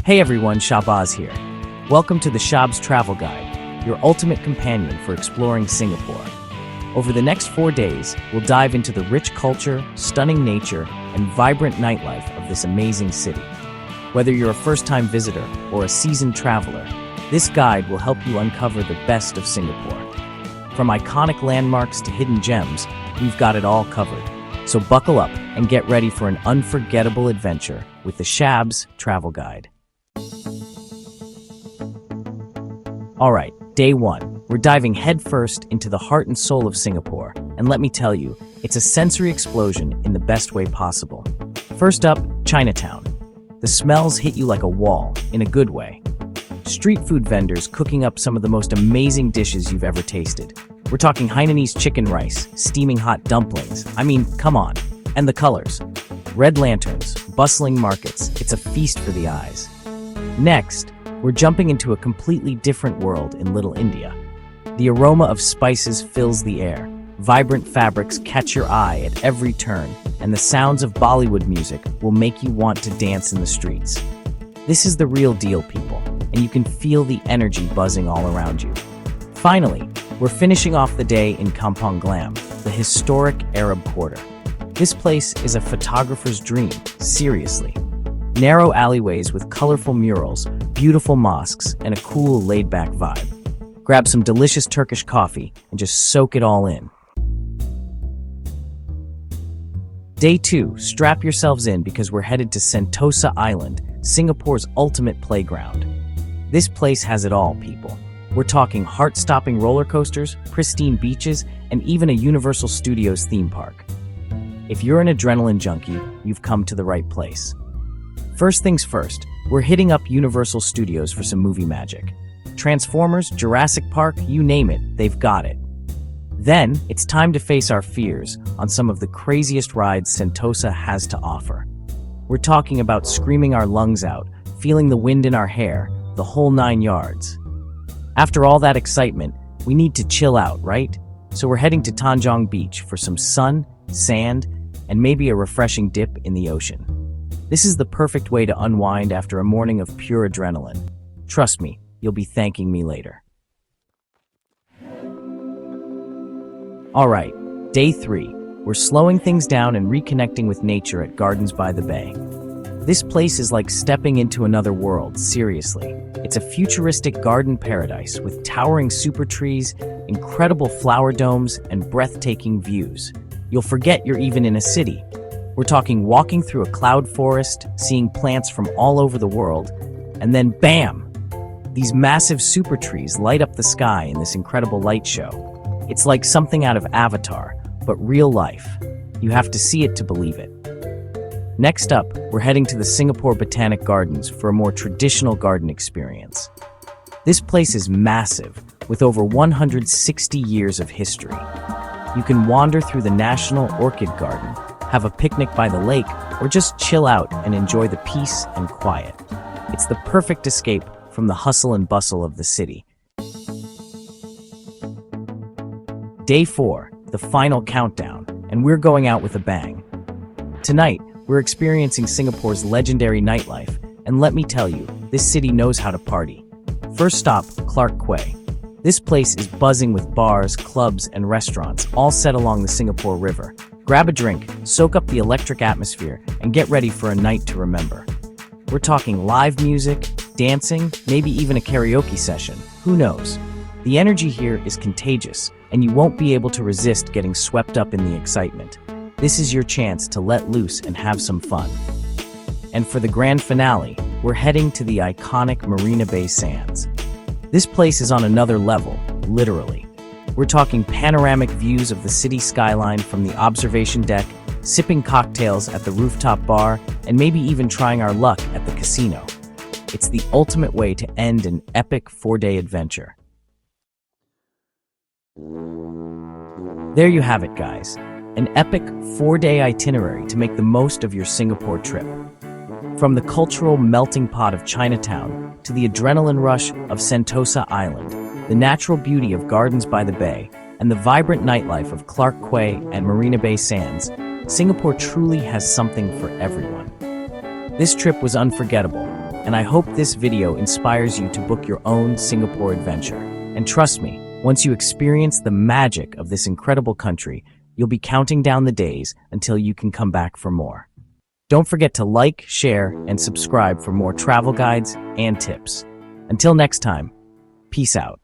Hey everyone, Shahbaz here. Welcome to the Shab's Travel Guide, your ultimate companion for exploring Singapore. Over the next 4 days, we'll dive into the rich culture, stunning nature, and vibrant nightlife of this amazing city. Whether you're a first-time visitor or a seasoned traveler, this guide will help you uncover the best of Singapore. From iconic landmarks to hidden gems, we've got it all covered. So buckle up and get ready for an unforgettable adventure with the Shab's Travel Guide. All right, day 1. We're diving headfirst into the heart and soul of Singapore, and let me tell you, it's a sensory explosion in the best way possible. First up, Chinatown. The smells hit you like a wall, in a good way. Street food vendors cooking up some of the most amazing dishes you've ever tasted. We're talking Hainanese chicken rice, steaming hot dumplings. I mean, come on. And the colors. Red lanterns, bustling markets. It's a feast for the eyes. Next, we're jumping into a completely different world in Little India. The aroma of spices fills the air. Vibrant fabrics catch your eye at every turn, and the sounds of Bollywood music will make you want to dance in the streets. This is the real deal, people, and you can feel the energy buzzing all around you. Finally, we're finishing off the day in Kampong Glam, the historic Arab Quarter. This place is a photographer's dream, seriously. Narrow alleyways with colorful murals, beautiful mosques, and a cool, laid-back vibe. Grab some delicious Turkish coffee and just soak it all in. Day 2, strap yourselves in because we're headed to Sentosa Island, Singapore's ultimate playground. This place has it all, people. We're talking heart-stopping roller coasters, pristine beaches, and even a Universal Studios theme park. If you're an adrenaline junkie, you've come to the right place. First things first, we're hitting up Universal Studios for some movie magic. Transformers, Jurassic Park, you name it, they've got it. Then, it's time to face our fears on some of the craziest rides Sentosa has to offer. We're talking about screaming our lungs out, feeling the wind in our hair, the whole 9 yards. After all that excitement, we need to chill out, right? So we're heading to Tanjong Beach for some sun, sand, and maybe a refreshing dip in the ocean. This is the perfect way to unwind after a morning of pure adrenaline. Trust me, you'll be thanking me later. All right, day 3. We're slowing things down and reconnecting with nature at Gardens by the Bay. This place is like stepping into another world, seriously. It's a futuristic garden paradise with towering super trees, incredible flower domes, and breathtaking views. You'll forget you're even in a city. We're talking walking through a cloud forest, seeing plants from all over the world, and then bam! These massive super trees light up the sky in this incredible light show. It's like something out of Avatar, but real life. You have to see it to believe it. Next up, we're heading to the Singapore Botanic Gardens for a more traditional garden experience. This place is massive, with over 160 years of history. You can wander through the National Orchid Garden, have a picnic by the lake, or just chill out and enjoy the peace and quiet. It's the perfect escape from the hustle and bustle of the city. Day 4, the final countdown, and we're going out with a bang. Tonight, we're experiencing Singapore's legendary nightlife, and let me tell you, this city knows how to party. First stop, Clark Quay. This place is buzzing with bars, clubs, and restaurants, all set along the Singapore River. Grab a drink, soak up the electric atmosphere, and get ready for a night to remember. We're talking live music, dancing, maybe even a karaoke session. Who knows? The energy here is contagious, and you won't be able to resist getting swept up in the excitement. This is your chance to let loose and have some fun. And for the grand finale, we're heading to the iconic Marina Bay Sands. This place is on another level, literally. We're talking panoramic views of the city skyline from the observation deck, sipping cocktails at the rooftop bar, and maybe even trying our luck at the casino. It's the ultimate way to end an epic 4-day adventure. There you have it, guys. An epic 4-day itinerary to make the most of your Singapore trip. From the cultural melting pot of Chinatown to the adrenaline rush of Sentosa Island, the natural beauty of Gardens by the Bay, and the vibrant nightlife of Clark Quay and Marina Bay Sands, Singapore truly has something for everyone. This trip was unforgettable, and I hope this video inspires you to book your own Singapore adventure. And trust me, once you experience the magic of this incredible country, you'll be counting down the days until you can come back for more. Don't forget to like, share, and subscribe for more travel guides and tips. Until next time, peace out.